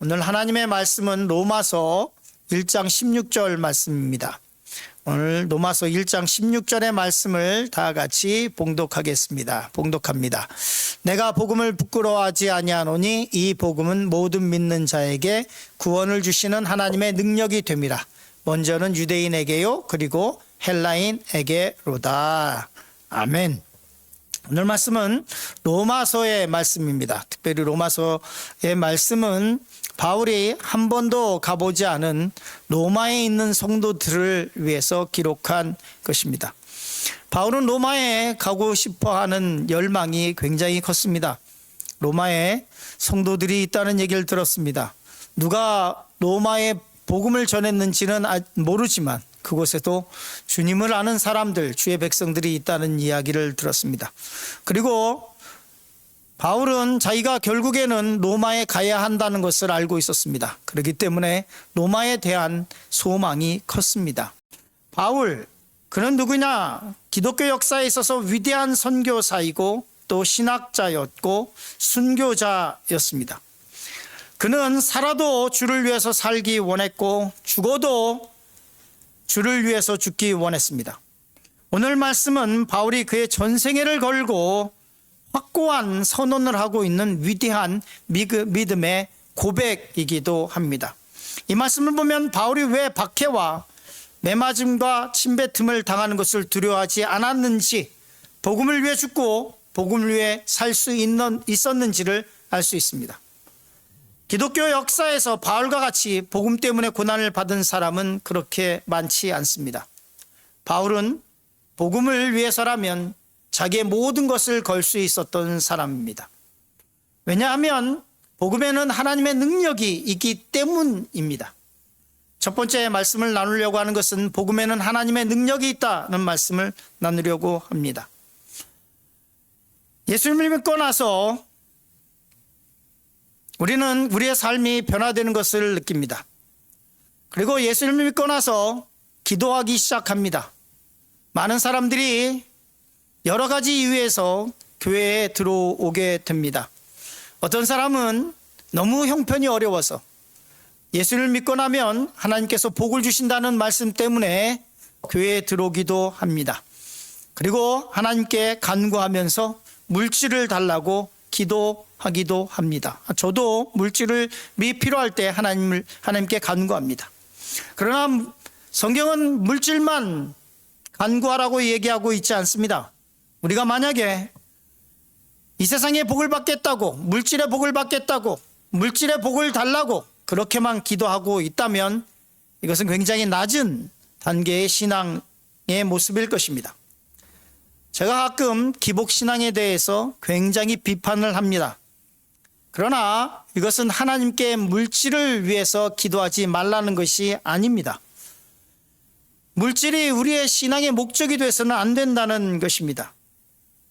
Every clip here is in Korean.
오늘 하나님의 말씀은 로마서 1장 16절 말씀입니다. 오늘 로마서 1장 16절의 말씀을 다 같이 봉독합니다. 내가 복음을 부끄러워하지 아니하노니 이 복음은 모든 믿는 자에게 구원을 주시는 하나님의 능력이 됨이라. 먼저는 유대인에게요 그리고 헬라인에게로다. 아멘. 오늘 말씀은 로마서의 말씀입니다. 특별히 로마서의 말씀은 바울이 한 번도 가보지 않은 로마에 있는 성도들을 위해서 기록한 것입니다. 바울은 로마에 가고 싶어하는 열망이 굉장히 컸습니다. 로마에 성도들이 있다는 얘기를 들었습니다. 누가 로마에 복음을 전했는지는 모르지만 그곳에도 주님을 아는 사람들, 주의 백성들이 있다는 이야기를 들었습니다. 그리고 바울은 자기가 결국에는 로마에 가야 한다는 것을 알고 있었습니다. 그렇기 때문에 로마에 대한 소망이 컸습니다. 바울, 그는 누구냐? 기독교 역사에 있어서 위대한 선교사이고 또 신학자였고 순교자였습니다. 그는 살아도 주를 위해서 살기 원했고 죽어도 주를 위해서 죽기 원했습니다. 오늘 말씀은 바울이 그의 전생애를 걸고 확고한 선언을 하고 있는 위대한 믿음의 고백이기도 합니다. 이 말씀을 보면 바울이 왜 박해와 매맞음과 침뱉음을 당하는 것을 두려워하지 않았는지, 복음을 위해 죽고 복음을 위해 살 수 있었는지를 알 수 있습니다. 기독교 역사에서 바울과 같이 복음 때문에 고난을 받은 사람은 그렇게 많지 않습니다. 바울은 복음을 위해서라면 자기의 모든 것을 걸 수 있었던 사람입니다. 왜냐하면 복음에는 하나님의 능력이 있기 때문입니다. 첫 번째 말씀을 나누려고 하는 것은 복음에는 하나님의 능력이 있다는 말씀을 나누려고 합니다. 예수님을 믿고 나서 우리는 우리의 삶이 변화되는 것을 느낍니다. 그리고 예수님을 믿고 나서 기도하기 시작합니다. 많은 사람들이 여러 가지 이유에서 교회에 들어오게 됩니다. 어떤 사람은 너무 형편이 어려워서 예수를 믿고 나면 하나님께서 복을 주신다는 말씀 때문에 교회에 들어오기도 합니다. 그리고 하나님께 간구하면서 물질을 달라고 기도하기도 합니다. 저도 물질이 필요할 때 하나님께 간구합니다. 그러나 성경은 물질만 간구하라고 얘기하고 있지 않습니다. 우리가 만약에 이 세상의 복을 받겠다고, 물질의 복을 받겠다고, 물질의 복을 달라고 그렇게만 기도하고 있다면 이것은 굉장히 낮은 단계의 신앙의 모습일 것입니다. 제가 가끔 기복신앙에 대해서 굉장히 비판을 합니다. 그러나 이것은 하나님께 물질을 위해서 기도하지 말라는 것이 아닙니다. 물질이 우리의 신앙의 목적이 돼서는 안 된다는 것입니다.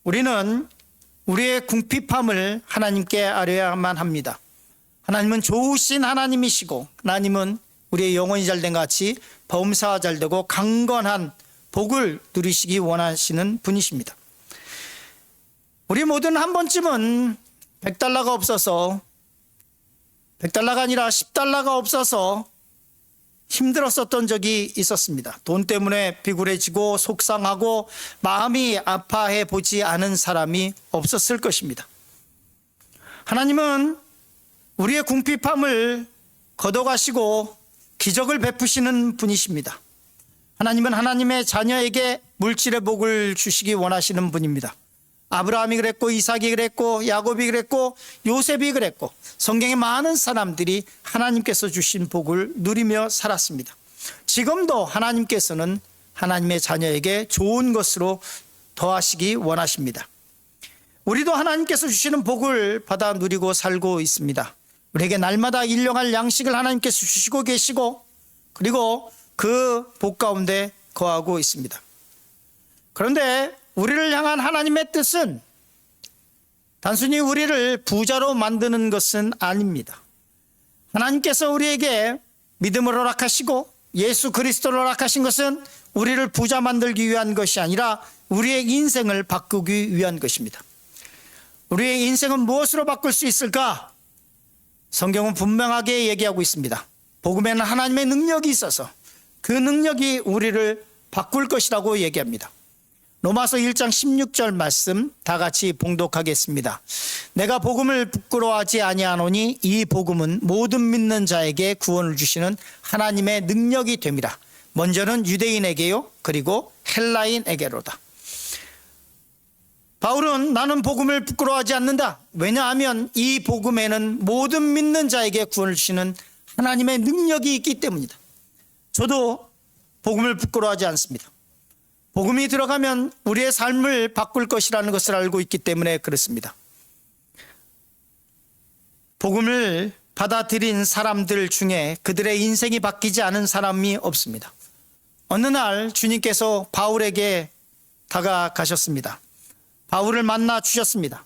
우리는 우리의 궁핍함을 하나님께 아뢰야만 합니다. 하나님은 좋으신 하나님이시고 하나님은 우리의 영혼이 잘된 같이 범사가 잘되고 강건한 복을 누리시기 원하시는 분이십니다. 우리 모두는 한 번쯤은 100달러가 없어서 100달러가 아니라 10달러가 없어서 힘들었었던 적이 있었습니다. 돈 때문에 비굴해지고 속상하고 마음이 아파해 보지 않은 사람이 없었을 것입니다. 하나님은 우리의 궁핍함을 걷어가시고 기적을 베푸시는 분이십니다. 하나님은 하나님의 자녀에게 물질의 복을 주시기 원하시는 분입니다. 아브라함이 그랬고 이삭이 그랬고 야곱이 그랬고 요셉이 그랬고 성경에 많은 사람들이 하나님께서 주신 복을 누리며 살았습니다. 지금도 하나님께서는 하나님의 자녀에게 좋은 것으로 더하시기 원하십니다. 우리도 하나님께서 주시는 복을 받아 누리고 살고 있습니다. 우리에게 날마다 일용할 양식을 하나님께서 주시고 계시고 그리고 그 복 가운데 거하고 있습니다. 그런데 우리를 향한 하나님의 뜻은 단순히 우리를 부자로 만드는 것은 아닙니다. 하나님께서 우리에게 믿음을 허락하시고 예수 그리스도를 허락하신 것은 우리를 부자 만들기 위한 것이 아니라 우리의 인생을 바꾸기 위한 것입니다. 우리의 인생은 무엇으로 바꿀 수 있을까? 성경은 분명하게 얘기하고 있습니다. 복음에는 하나님의 능력이 있어서 그 능력이 우리를 바꿀 것이라고 얘기합니다. 로마서 1장 16절 말씀 다 같이 봉독하겠습니다. 내가 복음을 부끄러워하지 아니하노니 이 복음은 모든 믿는 자에게 구원을 주시는 하나님의 능력이 됨이라. 먼저는 유대인에게요, 그리고 헬라인에게로다. 바울은 나는 복음을 부끄러워하지 않는다. 왜냐하면 이 복음에는 모든 믿는 자에게 구원을 주시는 하나님의 능력이 있기 때문이다. 저도 복음을 부끄러워하지 않습니다. 복음이 들어가면 우리의 삶을 바꿀 것이라는 것을 알고 있기 때문에 그렇습니다. 복음을 받아들인 사람들 중에 그들의 인생이 바뀌지 않은 사람이 없습니다. 어느 날 주님께서 바울에게 다가가셨습니다. 바울을 만나 주셨습니다.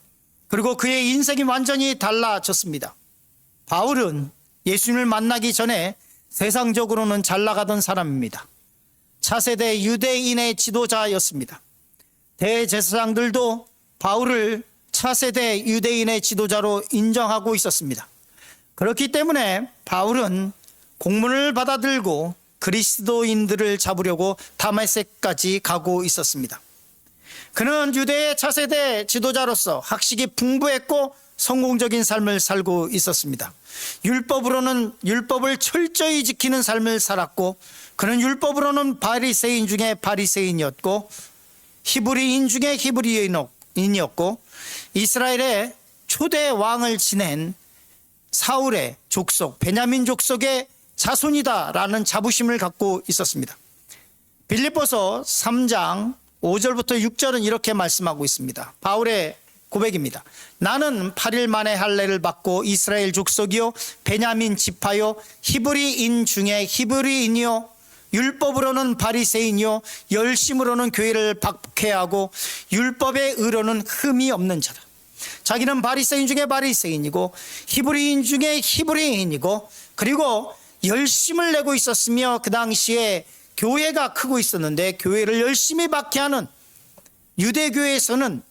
그리고 그의 인생이 완전히 달라졌습니다. 바울은 예수님을 만나기 전에 세상적으로는 잘 나가던 사람입니다. 차세대 유대인의 지도자였습니다. 대제사장들도 바울을 차세대 유대인의 지도자로 인정하고 있었습니다. 그렇기 때문에 바울은 공문을 받아들고 그리스도인들을 잡으려고 다메섹까지 가고 있었습니다. 그는 유대의 차세대 지도자로서 학식이 풍부했고 성공적인 삶을 살고 있었습니다. 율법으로는 율법을 철저히 지키는 삶을 살았고, 그는 율법으로는 바리새인 중에 바리새인이었고, 히브리인 중에 히브리인이었고, 이스라엘의 초대 왕을 지낸 사울의 족속, 베냐민 족속의 자손이다라는 자부심을 갖고 있었습니다. 빌립보서 3장 5절부터 6절은 이렇게 말씀하고 있습니다. 바울의 고백입니다. 나는 8일 만에 할례를 받고 이스라엘 족속이요 베냐민 지파요 히브리인 중에 히브리인이요 율법으로는 바리새인이요 열심으로는 교회를 박해하고 율법의 의로는 흠이 없는 자다. 자기는 바리새인 중에 바리새인이고 히브리인 중에 히브리인이고, 그리고 열심을 내고 있었으며 그 당시에 교회가 크고 있었는데 교회를 열심히 박해하는 유대교회에서는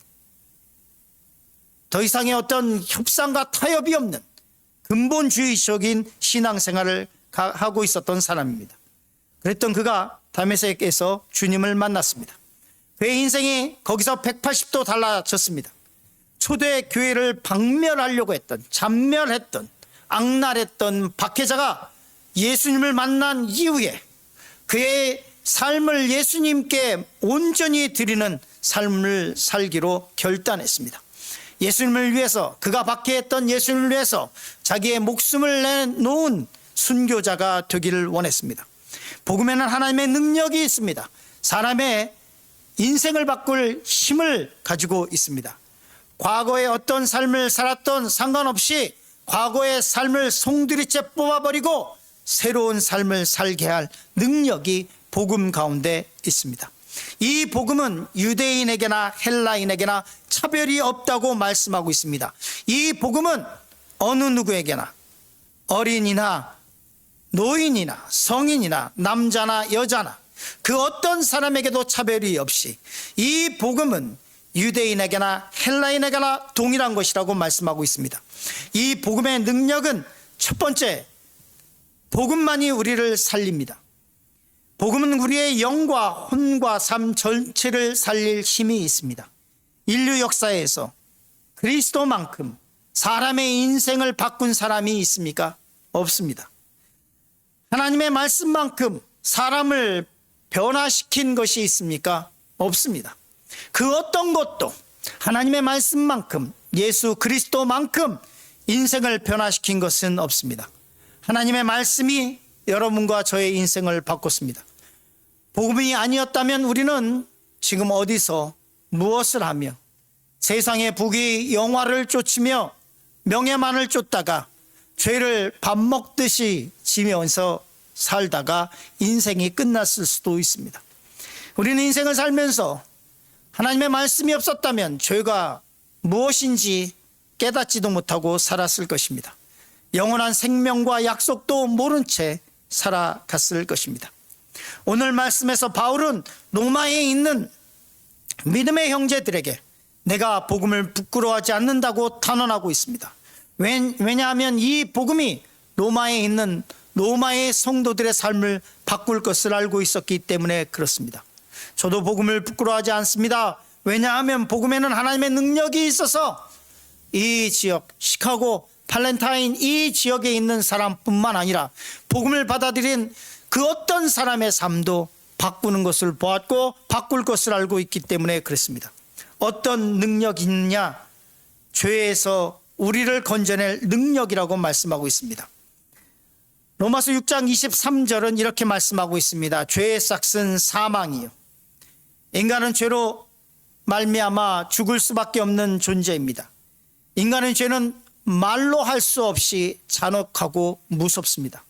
더 이상의 어떤 협상과 타협이 없는 근본주의적인 신앙생활을 하고 있었던 사람입니다. 그랬던 그가 다메섹에서 주님을 만났습니다. 그의 인생이 거기서 180도 달라졌습니다. 초대 교회를 박멸하려고 했던, 잔멸했던, 악랄했던 박해자가 예수님을 만난 이후에 그의 삶을 예수님께 온전히 드리는 삶을 살기로 결단했습니다. 예수님을 위해서, 그가 박해했던 예수님을 위해서 자기의 목숨을 내놓은 순교자가 되기를 원했습니다. 복음에는 하나님의 능력이 있습니다. 사람의 인생을 바꿀 힘을 가지고 있습니다. 과거에 어떤 삶을 살았던 상관없이 과거의 삶을 송두리째 뽑아버리고 새로운 삶을 살게 할 능력이 복음 가운데 있습니다. 이 복음은 유대인에게나 헬라인에게나 차별이 없다고 말씀하고 있습니다. 이 복음은 어느 누구에게나, 어린이나 노인이나 성인이나 남자나 여자나 그 어떤 사람에게도 차별이 없이 이 복음은 유대인에게나 헬라인에게나 동일한 것이라고 말씀하고 있습니다. 이 복음의 능력은 첫 번째, 복음만이 우리를 살립니다. 복음은 우리의 영과 혼과 삶 전체를 살릴 힘이 있습니다. 인류 역사에서 그리스도만큼 사람의 인생을 바꾼 사람이 있습니까? 없습니다. 하나님의 말씀만큼 사람을 변화시킨 것이 있습니까? 없습니다. 그 어떤 것도 하나님의 말씀만큼, 예수 그리스도만큼 인생을 변화시킨 것은 없습니다. 하나님의 말씀이 여러분과 저의 인생을 바꿨습니다. 복음이 아니었다면 우리는 지금 어디서 무엇을 하며 세상의 부귀 영화를 쫓으며 명예만을 쫓다가 죄를 밥 먹듯이 지면서 살다가 인생이 끝났을 수도 있습니다. 우리는 인생을 살면서 하나님의 말씀이 없었다면 죄가 무엇인지 깨닫지도 못하고 살았을 것입니다. 영원한 생명과 약속도 모른 채 살아갔을 것입니다. 오늘 말씀에서 바울은 로마에 있는 믿음의 형제들에게 내가 복음을 부끄러워하지 않는다고 단언하고 있습니다. 왜냐하면 이 복음이 로마에 있는 로마의 성도들의 삶을 바꿀 것을 알고 있었기 때문에 그렇습니다. 저도 복음을 부끄러워하지 않습니다. 왜냐하면 복음에는 하나님의 능력이 있어서 이 지역, 시카고, 팔렌타인 이 지역에 있는 사람뿐만 아니라 복음을 받아들인 그 어떤 사람의 삶도 바꾸는 것을 보았고 바꿀 것을 알고 있기 때문에 그렇습니다. 어떤 능력이 있느냐? 죄에서 우리를 건져낼 능력이라고 말씀하고 있습니다. 로마서 6장 23절은 이렇게 말씀하고 있습니다. 죄의 싹은 사망이요. 인간은 죄로 말미암아 죽을 수밖에 없는 존재입니다. 인간의 죄는 말로 할 수 없이 잔혹하고 무섭습니다.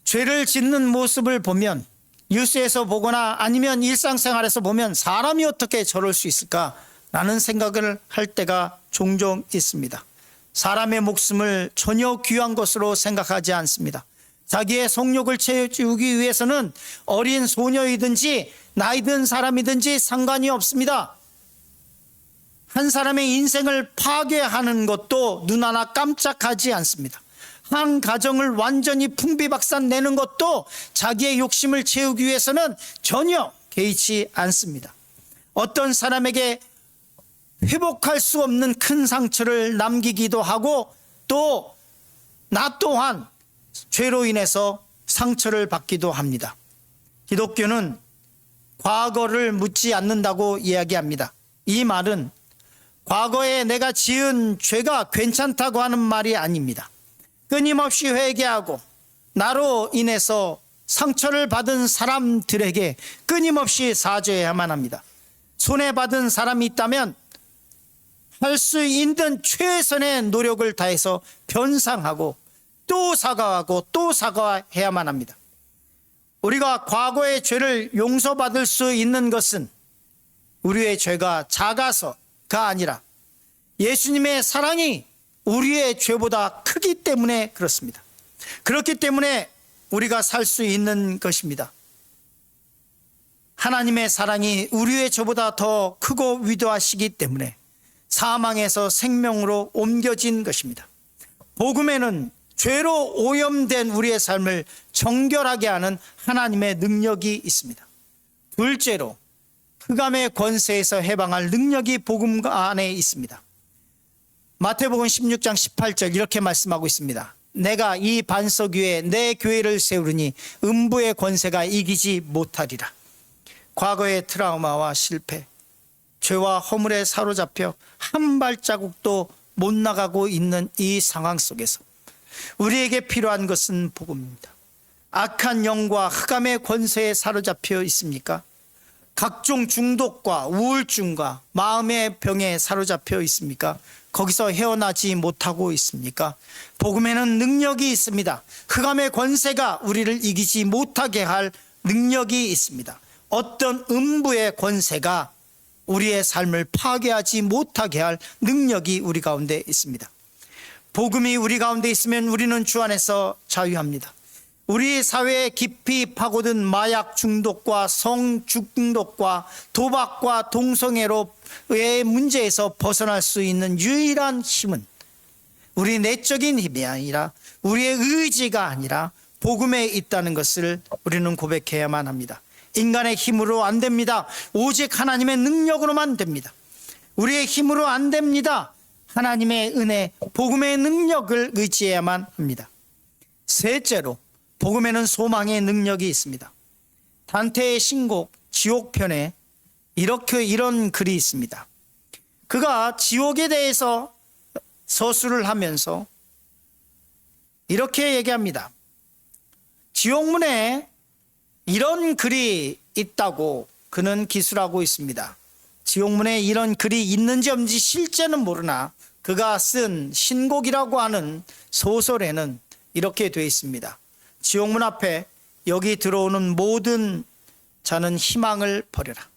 죄를 짓는 모습을 보면 뉴스에서 보거나 아니면 일상생활에서 보면 사람이 어떻게 저럴 수 있을까라는 생각을 할 때가 종종 있습니다. 사람의 목숨을 전혀 귀한 것으로 생각하지 않습니다. 자기의 성욕을 채우기 위해서는 어린 소녀이든지 나이 든 사람이든지 상관이 없습니다. 한 사람의 인생을 파괴하는 것도 눈 하나 깜짝하지 않습니다. 한 가정을 완전히 풍비박산 내는 것도 자기의 욕심을 채우기 위해서는 전혀 개의치 않습니다. 어떤 사람에게 회복할 수 없는 큰 상처를 남기기도 하고 또 나 또한 죄로 인해서 상처를 받기도 합니다. 기독교는 과거를 묻지 않는다고 이야기합니다. 이 말은 과거에 내가 지은 죄가 괜찮다고 하는 말이 아닙니다. 끊임없이 회개하고 나로 인해서 상처를 받은 사람들에게 끊임없이 사죄해야만 합니다. 손해받은 사람이 있다면 할 수 있는 최선의 노력을 다해서 변상하고 또 사과하고 또 사과해야만 합니다. 우리가 과거의 죄를 용서받을 수 있는 것은 우리의 죄가 작아서가 아니라 예수님의 사랑이 우리의 죄보다 크기 때문에 그렇습니다. 그렇기 때문에 우리가 살 수 있는 것입니다. 하나님의 사랑이 우리의 죄보다 더 크고 위대하시기 때문에 사망에서 생명으로 옮겨진 것입니다. 복음에는 죄로 오염된 우리의 삶을 정결하게 하는 하나님의 능력이 있습니다. 둘째로 흑암의 권세에서 해방할 능력이 복음 안에 있습니다. 마태복음 16장 18절 이렇게 말씀하고 있습니다. 내가 이 반석 위에 내 교회를 세우리니 음부의 권세가 이기지 못하리라. 과거의 트라우마와 실패, 죄와 허물에 사로잡혀 한 발자국도 못 나가고 있는 이 상황 속에서 우리에게 필요한 것은 복음입니다. 악한 영과 흑암의 권세에 사로잡혀 있습니까? 각종 중독과 우울증과 마음의 병에 사로잡혀 있습니까? 거기서 헤어나지 못하고 있습니까? 복음에는 능력이 있습니다. 흑암의 권세가 우리를 이기지 못하게 할 능력이 있습니다. 어떤 음부의 권세가 우리의 삶을 파괴하지 못하게 할 능력이 우리 가운데 있습니다. 복음이 우리 가운데 있으면 우리는 주 안에서 자유합니다. 우리 사회에 깊이 파고든 마약 중독과 성 중독과 도박과 동성애로의 문제에서 벗어날 수 있는 유일한 힘은 우리 내적인 힘이 아니라 우리의 의지가 아니라 복음에 있다는 것을 우리는 고백해야만 합니다. 인간의 힘으로 안 됩니다. 오직 하나님의 능력으로만 됩니다. 우리의 힘으로 안 됩니다. 하나님의 은혜, 복음의 능력을 의지해야만 합니다. 셋째로 복음에는 소망의 능력이 있습니다. 단테의 신곡 지옥편에 이런 글이 있습니다. 그가 지옥에 대해서 서술을 하면서 이렇게 얘기합니다. 지옥문에 이런 글이 있다고 그는 기술하고 있습니다. 지옥문에 이런 글이 있는지 없는지 실제는 모르나 그가 쓴 신곡이라고 하는 소설에는 이렇게 되어 있습니다. 지옥문 앞에 여기 들어오는 모든 자는 희망을 버려라.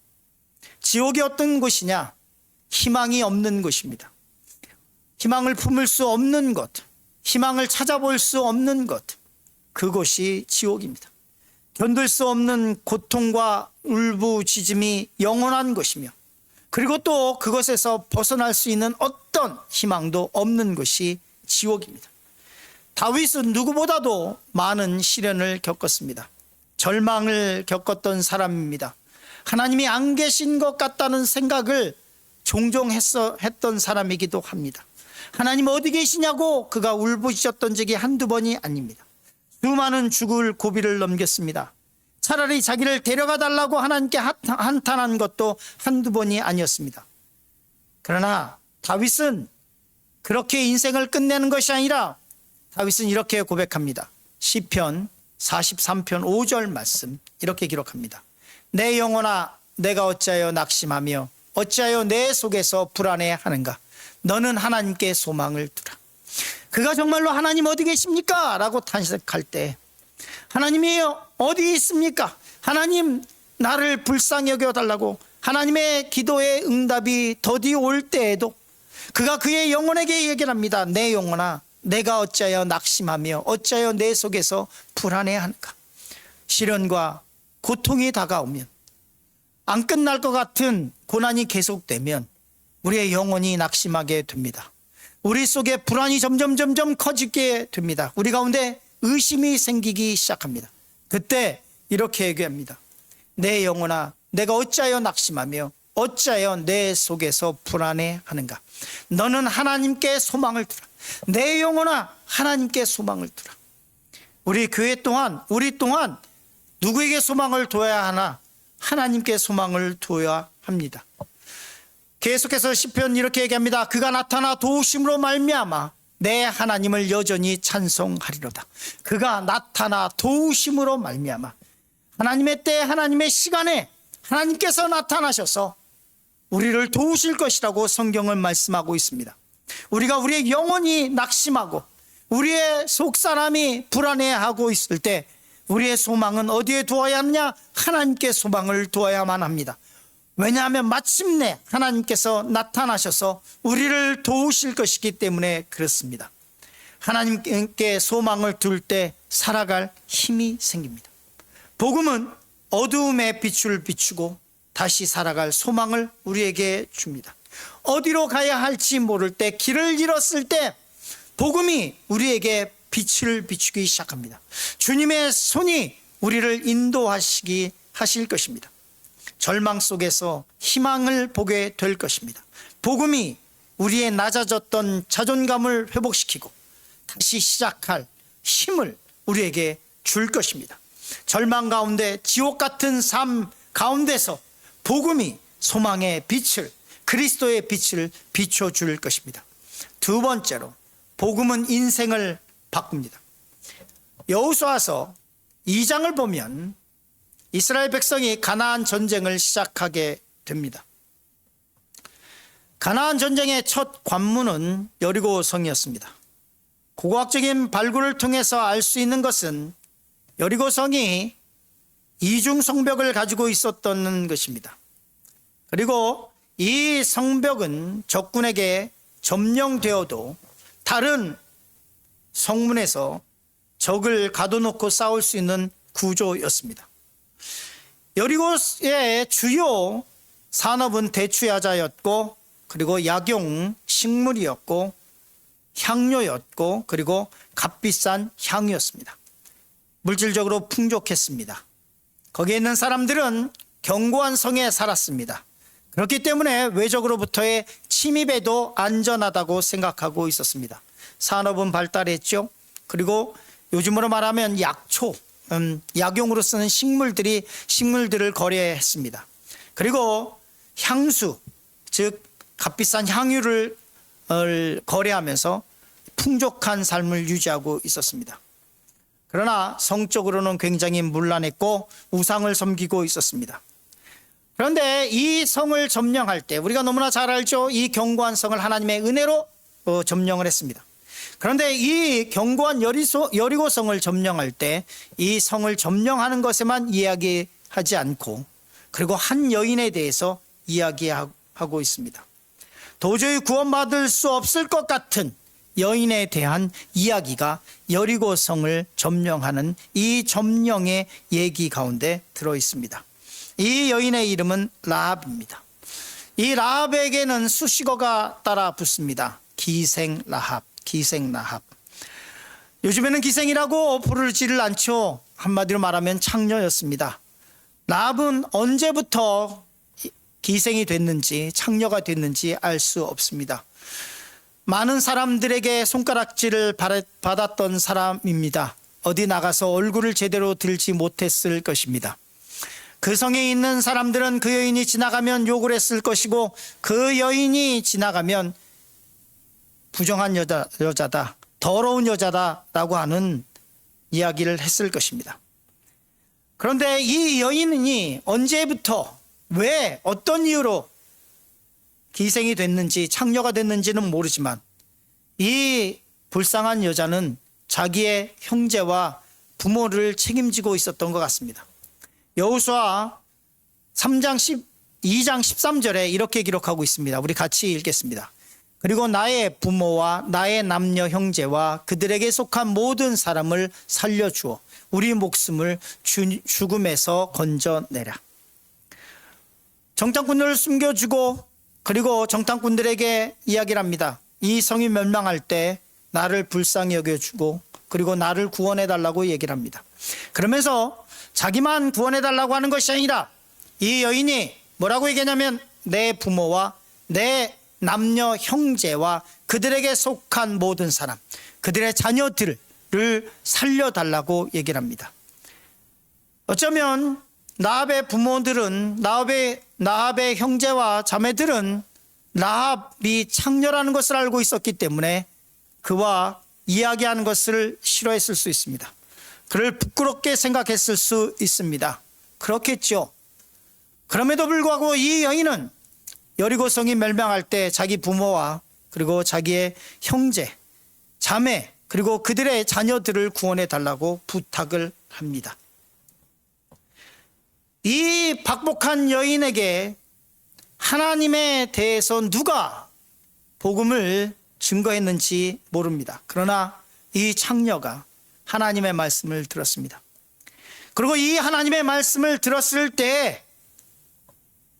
지옥이 어떤 곳이냐? 희망이 없는 곳입니다. 희망을 품을 수 없는 것, 희망을 찾아볼 수 없는 것, 그곳이 지옥입니다. 견딜 수 없는 고통과 울부짖음이 영원한 것이며 그리고 또 그것에서 벗어날 수 있는 어떤 희망도 없는 것이 지옥입니다. 다윗은 누구보다도 많은 시련을 겪었습니다. 절망을 겪었던 사람입니다. 하나님이 안 계신 것 같다는 생각을 종종 했던 사람이기도 합니다. 하나님 어디 계시냐고 그가 울부짖었던 적이 한두 번이 아닙니다. 수많은 죽을 고비를 넘겼습니다. 차라리 자기를 데려가 달라고 하나님께 한탄한 것도 한두 번이 아니었습니다. 그러나 다윗은 그렇게 인생을 끝내는 것이 아니라 다윗은 이렇게 고백합니다. 시편 43편 5절 말씀 이렇게 기록합니다. 내 영혼아 내가 어찌하여 낙심하며 어찌하여 내 속에서 불안해하는가. 너는 하나님께 소망을 두라. 그가 정말로 하나님 어디 계십니까? 라고 탄식할 때 하나님이 어디 있습니까? 하나님 나를 불쌍히 여겨달라고 하나님의 기도의 응답이 더디 올 때에도 그가 그의 영혼에게 얘기를 합니다. 내 영혼아 내가 어찌하여 낙심하며 어찌하여 내 속에서 불안해하는가. 시련과 고통이 다가오면 안 끝날 것 같은 고난이 계속되면 우리의 영혼이 낙심하게 됩니다. 우리 속에 불안이 점점 커지게 됩니다. 우리 가운데 의심이 생기기 시작합니다. 그때 이렇게 얘기합니다. 내 영혼아 내가 어찌하여 낙심하며 어찌하여 내 속에서 불안해하는가. 너는 하나님께 소망을 두라. 내 영혼아 하나님께 소망을 두라. 우리 교회 또한 우리 또한 누구에게 소망을 둬야 하나? 하나님께 소망을 둬야 합니다. 계속해서 시편 이렇게 얘기합니다. 그가 나타나 도우심으로 말미암아 내 하나님을 여전히 찬송하리로다. 그가 나타나 도우심으로 말미암아 하나님의 때 하나님의 시간에 하나님께서 나타나셔서 우리를 도우실 것이라고 성경은 말씀하고 있습니다. 우리가 우리의 영혼이 낙심하고 우리의 속사람이 불안해하고 있을 때 우리의 소망은 어디에 두어야 하느냐? 하나님께 소망을 두어야만 합니다. 왜냐하면 마침내 하나님께서 나타나셔서 우리를 도우실 것이기 때문에 그렇습니다. 하나님께 소망을 둘 때 살아갈 힘이 생깁니다. 복음은 어두움의 빛을 비추고 다시 살아갈 소망을 우리에게 줍니다. 어디로 가야 할지 모를 때 길을 잃었을 때 복음이 우리에게 빛을 비추기 시작합니다. 주님의 손이 우리를 하실 것입니다. 절망 속에서 희망을 보게 될 것입니다. 복음이 우리의 낮아졌던 자존감을 회복시키고 다시 시작할 힘을 우리에게 줄 것입니다. 절망 가운데 지옥 같은 삶 가운데서 복음이 소망의 빛을 그리스도의 빛을 비춰줄 것입니다. 두 번째로 복음은 인생을 바꿉니다. 여호수아서 2장을 보면 이스라엘 백성이 가나안 전쟁을 시작하게 됩니다. 가나안 전쟁의 첫 관문은 여리고성이었습니다. 고고학적인 발굴을 통해서 알 수 있는 것은 여리고성이 이중 성벽을 가지고 있었던 것입니다. 그리고 이 성벽은 적군에게 점령되어도 다른 성문에서 적을 가둬놓고 싸울 수 있는 구조였습니다. 여리고의 주요 산업은 대추야자였고 그리고 약용 식물이었고 향료였고 그리고 값비싼 향유였습니다. 물질적으로 풍족했습니다. 거기에 있는 사람들은 견고한 성에 살았습니다. 그렇기 때문에 외적으로부터의 침입에도 안전하다고 생각하고 있었습니다. 산업은 발달했죠. 그리고 요즘으로 말하면 약초, 약용으로 쓰는 식물들을 거래했습니다. 그리고 향수, 즉 값비싼 향유를 거래하면서 풍족한 삶을 유지하고 있었습니다. 그러나 성적으로는 굉장히 문란했고 우상을 섬기고 있었습니다. 그런데 이 성을 점령할 때 우리가 너무나 잘 알죠. 이 견고한 성을 하나님의 은혜로 점령을 했습니다. 그런데 이 견고한 여리고성을 점령할 때 이 성을 점령하는 것에만 이야기하지 않고 그리고 한 여인에 대해서 이야기하고 있습니다. 도저히 구원받을 수 없을 것 같은 여인에 대한 이야기가 여리고성을 점령하는 이 점령의 얘기 가운데 들어 있습니다. 이 여인의 이름은 라합입니다. 이 라합에게는 수식어가 따라 붙습니다. 기생 라합, 기생 라합. 요즘에는 기생이라고 부르지를 않죠. 한마디로 말하면 창녀였습니다. 라합은 언제부터 기생이 됐는지, 창녀가 됐는지 알 수 없습니다. 많은 사람들에게 손가락질을 받았던 사람입니다. 어디 나가서 얼굴을 제대로 들지 못했을 것입니다. 그 성에 있는 사람들은 그 여인이 지나가면 욕을 했을 것이고, 그 여인이 지나가면 부정한 여자다, 더러운 여자다라고 하는 이야기를 했을 것입니다. 그런데 이 여인이 언제부터, 왜, 어떤 이유로 기생이 됐는지, 창녀가 됐는지는 모르지만, 이 불쌍한 여자는 자기의 형제와 부모를 책임지고 있었던 것 같습니다. 여호수아 2장 13절에 이렇게 기록하고 있습니다. 우리 같이 읽겠습니다. 그리고 나의 부모와 나의 남녀 형제와 그들에게 속한 모든 사람을 살려주어 우리 목숨을 죽음에서 건져내라. 정탐꾼들을 숨겨주고, 그리고 정탐꾼들에게 이야기를 합니다. 이 성이 멸망할 때 나를 불쌍히 여겨주고, 그리고 나를 구원해달라고 얘기를 합니다. 그러면서 자기만 구원해달라고 하는 것이 아니라, 이 여인이 뭐라고 얘기하냐면 내 부모와 내 남녀 형제와 그들에게 속한 모든 사람, 그들의 자녀들을 살려달라고 얘기를 합니다. 어쩌면 라합의 부모들은, 라합의 형제와 자매들은 라합이 창녀라는 것을 알고 있었기 때문에 그와 이야기하는 것을 싫어했을 수 있습니다. 그를 부끄럽게 생각했을 수 있습니다. 그렇겠죠. 그럼에도 불구하고 이 여인은 여리고성이 멸망할 때 자기 부모와 그리고 자기의 형제, 자매, 그리고 그들의 자녀들을 구원해 달라고 부탁을 합니다. 이 박복한 여인에게 하나님에 대해서 누가 복음을 증거했는지 모릅니다. 그러나 이 창녀가 하나님의 말씀을 들었습니다. 그리고 이 하나님의 말씀을 들었을 때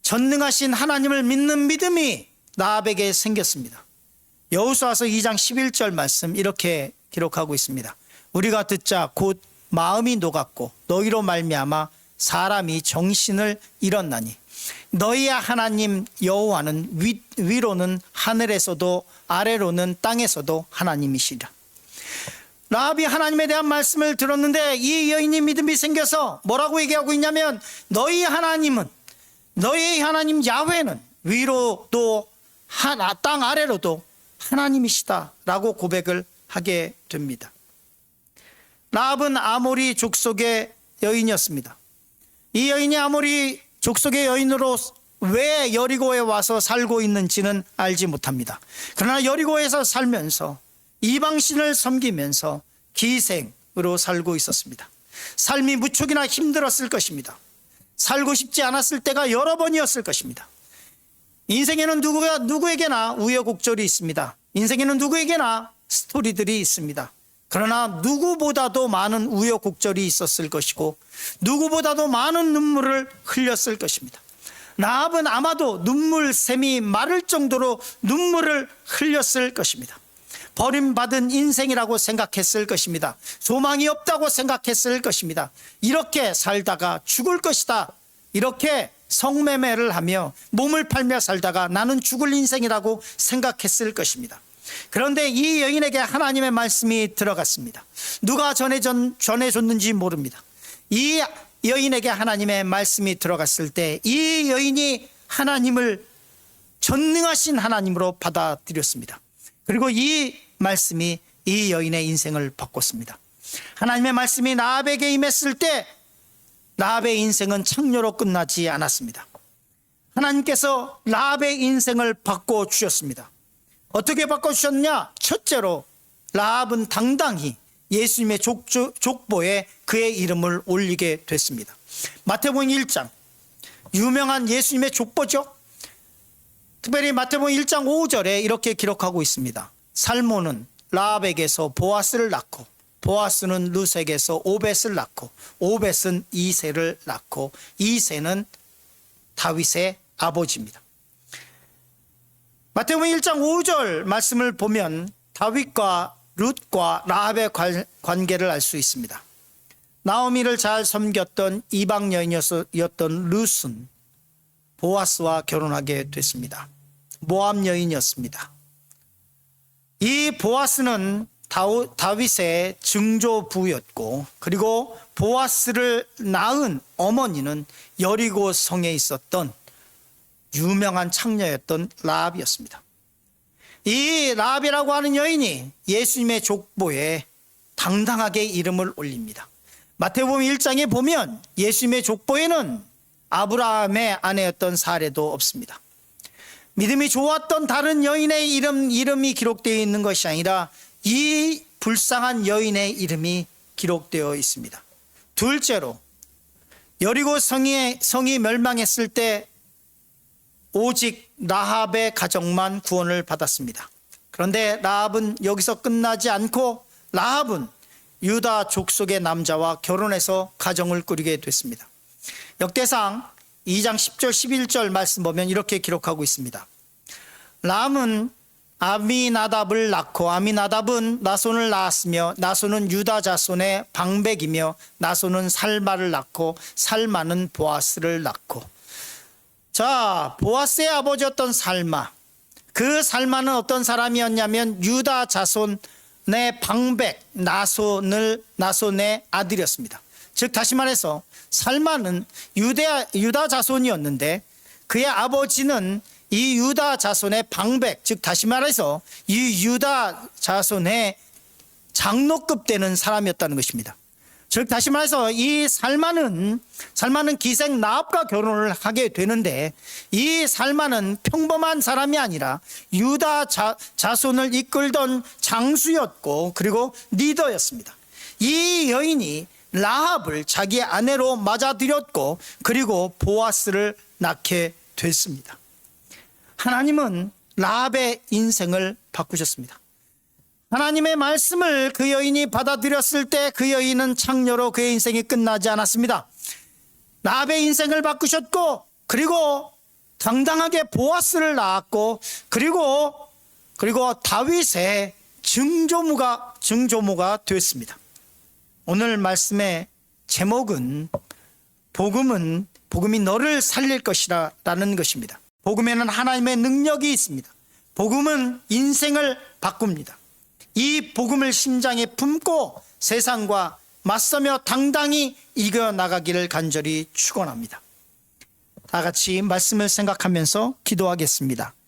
전능하신 하나님을 믿는 믿음이 라합에게 생겼습니다. 여호수아서 2장 11절 말씀 이렇게 기록하고 있습니다. 우리가 듣자 곧 마음이 녹았고 너희로 말미암아 사람이 정신을 잃었나니 너희의 하나님 여호와는 위로는 하늘에서도 아래로는 땅에서도 하나님이시라. 라합이 하나님에 대한 말씀을 들었는데 이 여인이 믿음이 생겨서 뭐라고 얘기하고 있냐면 너희 하나님은, 너희 하나님 야훼는 위로도 땅 아래로도 하나님이시다 라고 고백을 하게 됩니다. 라합은 아모리 족속의 여인이었습니다. 이 여인이 아모리 족속의 여인으로 왜 여리고에 와서 살고 있는지는 알지 못합니다. 그러나 여리고에서 살면서 이방신을 섬기면서 기생으로 살고 있었습니다. 삶이 무척이나 힘들었을 것입니다. 살고 싶지 않았을 때가 여러 번이었을 것입니다. 인생에는 누구에게나 우여곡절이 있습니다. 인생에는 누구에게나 스토리들이 있습니다. 그러나 누구보다도 많은 우여곡절이 있었을 것이고 누구보다도 많은 눈물을 흘렸을 것입니다. 라합은 아마도 눈물샘이 마를 정도로 눈물을 흘렸을 것입니다. 버림받은 인생이라고 생각했을 것입니다. 소망이 없다고 생각했을 것입니다. 이렇게 살다가 죽을 것이다, 이렇게 성매매를 하며 몸을 팔며 살다가 나는 죽을 인생이라고 생각했을 것입니다. 그런데 이 여인에게 하나님의 말씀이 들어갔습니다. 누가 전해줬는지 모릅니다. 이 여인에게 하나님의 말씀이 들어갔을 때 이 여인이 하나님을 전능하신 하나님으로 받아들였습니다. 그리고 이 말씀이 이 여인의 인생을 바꿨습니다. 하나님의 말씀이 라합에게 임했을 때 라합의 인생은 창녀로 끝나지 않았습니다. 하나님께서 라합의 인생을 바꿔주셨습니다. 어떻게 바꿔주셨냐? 첫째로 라합은 당당히 예수님의 족보에 그의 이름을 올리게 됐습니다. 마태복음 1장, 유명한 예수님의 족보죠. 특별히 마태복음 1장 5절에 이렇게 기록하고 있습니다. 살몬은 라합에게서 보아스를 낳고 보아스는 룻에게서 오벳을 낳고 오벳은 이새를 낳고 이새는 다윗의 아버지입니다. 마태복음 1장 5절 말씀을 보면 다윗과 룻과 라합의 관계를 알 수 있습니다. 나오미를 잘 섬겼던 이방 여인이었던 룻은 보아스와 결혼하게 됐습니다. 모압 여인이었습니다. 이 보아스는 다윗의 증조부였고, 그리고 보아스를 낳은 어머니는 여리고 성에 있었던 유명한 창녀였던 라합이었습니다. 이 라합이라고 하는 여인이 예수님의 족보에 당당하게 이름을 올립니다. 마태복음 1장에 보면 예수님의 족보에는 아브라함의 아내였던 사례도 없습니다. 믿음이 좋았던 다른 여인의 이름이 기록되어 있는 것이 아니라 이 불쌍한 여인의 이름이 기록되어 있습니다. 둘째로, 여리고 성이 멸망했을 때 오직 라합의 가정만 구원을 받았습니다. 그런데 라합은 여기서 끝나지 않고 라합은 유다 족속의 남자와 결혼해서 가정을 꾸리게 됐습니다. 역대상 2장 10절 11절 말씀 보면 이렇게 기록하고 있습니다. 라합은 아미나답을 낳고 아미나답은 나손을 낳았으며 나손은 유다 자손의 방백이며 나손은 살마를 낳고 살마는 보아스를 낳고. 자, 보아스의 아버지였던 살마, 그 살마는 어떤 사람이었냐면 유다 자손의 방백 나손의 아들이었습니다. 즉 다시 말해서 살마는 유다 자손이었는데 그의 아버지는 이 유다 자손의 방백, 즉 다시 말해서 이 유다 자손의 장로급 되는 사람이었다는 것입니다. 즉 다시 말해서 이 살마는 기생 라합과 결혼을 하게 되는데, 이 살마는 평범한 사람이 아니라 유다 자손을 이끌던 장수였고 그리고 리더였습니다. 이 여인이 라합을 자기의 아내로 맞아들였고 그리고 보아스를 낳게 됐습니다. 하나님은 라합의 인생을 바꾸셨습니다. 하나님의 말씀을 그 여인이 받아들였을 때 그 여인은 창녀로 그의 인생이 끝나지 않았습니다. 라합의 인생을 바꾸셨고 그리고 당당하게 보아스를 낳았고 그리고 다윗의 증조모가 됐습니다. 오늘 말씀의 제목은 복음이 너를 살릴 것이라 라는 것입니다. 복음에는 하나님의 능력이 있습니다. 복음은 인생을 바꿉니다. 이 복음을 심장에 품고 세상과 맞서며 당당히 이겨나가기를 간절히 축원합니다. 다 같이 말씀을 생각하면서 기도하겠습니다.